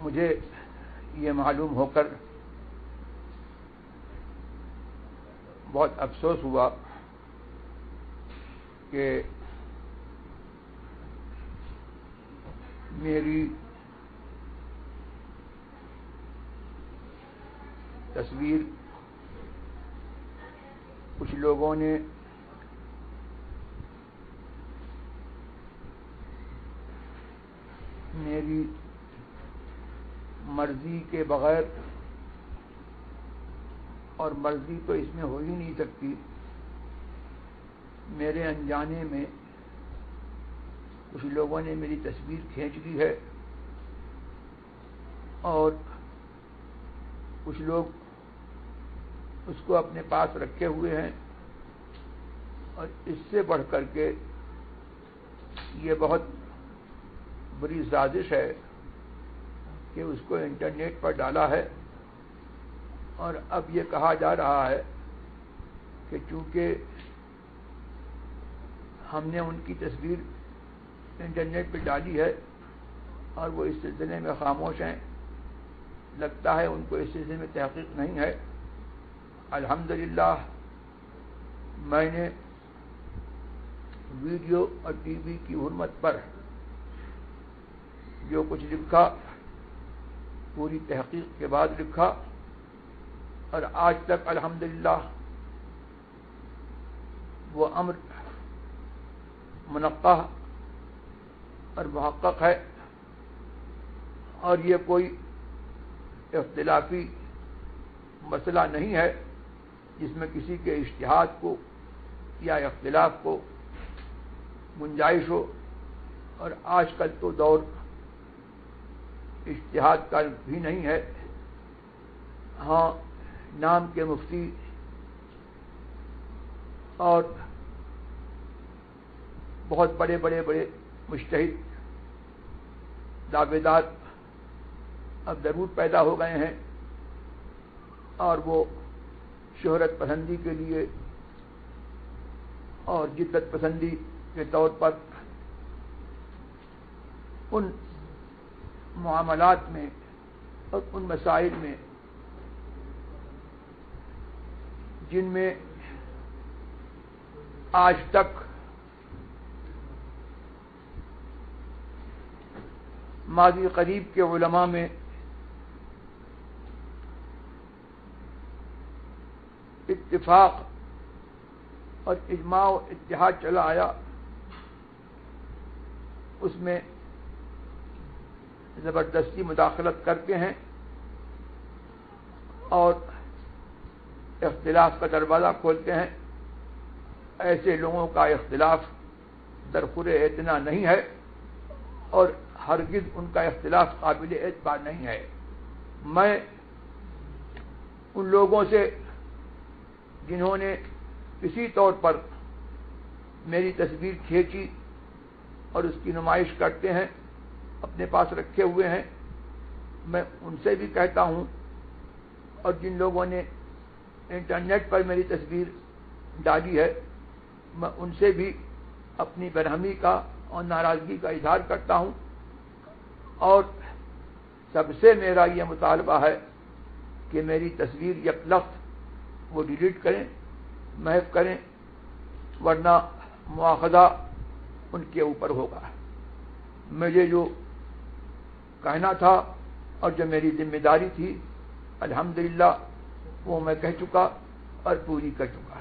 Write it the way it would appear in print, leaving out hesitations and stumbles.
مجھے یہ معلوم ہو کر بہت افسوس ہوا کہ میری تصویر کچھ لوگوں نے میری مرضی کے بغیر، اور مرضی تو اس میں ہو ہی نہیں سکتی، میرے انجانے میں کچھ لوگوں نے میری تصویر کھینچ لی ہے، اور کچھ لوگ اس کو اپنے پاس رکھے ہوئے ہیں، اور اس سے بڑھ کر کے یہ بہت بری سازش ہے کہ اس کو انٹرنیٹ پر ڈالا ہے، اور اب یہ کہا جا رہا ہے کہ چونکہ ہم نے ان کی تصویر انٹرنیٹ پہ ڈالی ہے اور وہ اس سلسلے میں خاموش ہیں، لگتا ہے ان کو اس سلسلے میں تحقیق نہیں ہے۔ الحمدللہ میں نے ویڈیو اور ٹی وی کی حرمت پر جو کچھ لکھا پوری تحقیق کے بعد لکھا، اور آج تک الحمدللہ وہ امر منقح اور محقق ہے، اور یہ کوئی اختلافی مسئلہ نہیں ہے جس میں کسی کے اجتہاد کو یا اختلاف کو گنجائش ہو، اور آج کل تو دور اجتہاد کا بھی نہیں ہے۔ ہاں، نام کے مفتی اور بہت بڑے بڑے بڑے مجتہد دعوے دار اب ضرور پیدا ہو گئے ہیں، اور وہ شہرت پسندی کے لیے اور جدت پسندی کے طور پر ان معاملات میں اور ان مسائل میں جن میں آج تک ماضی قریب کے علماء میں اتفاق اور اجماع و اتحاد چلا آیا، اس میں زبردستی مداخلت کرتے ہیں اور اختلاف کا دروازہ کھولتے ہیں۔ ایسے لوگوں کا اختلاف درخور اعتنا نہیں ہے، اور ہرگز ان کا اختلاف قابل اعتبار نہیں ہے۔ میں ان لوگوں سے جنہوں نے کسی طور پر میری تصویر کھینچی اور اس کی نمائش کرتے ہیں، اپنے پاس رکھے ہوئے ہیں، میں ان سے بھی کہتا ہوں، اور جن لوگوں نے انٹرنیٹ پر میری تصویر ڈالی ہے، میں ان سے بھی اپنی برہمی کا اور ناراضگی کا اظہار کرتا ہوں، اور سب سے میرا یہ مطالبہ ہے کہ میری تصویر یک لفظ وہ ڈیلیٹ کریں، محو کریں، ورنہ مواخذہ ان کے اوپر ہوگا۔ مجھے جو کہنا تھا اور جو میری ذمہ داری تھی، الحمدللہ وہ میں کہہ چکا اور پوری کر چکا۔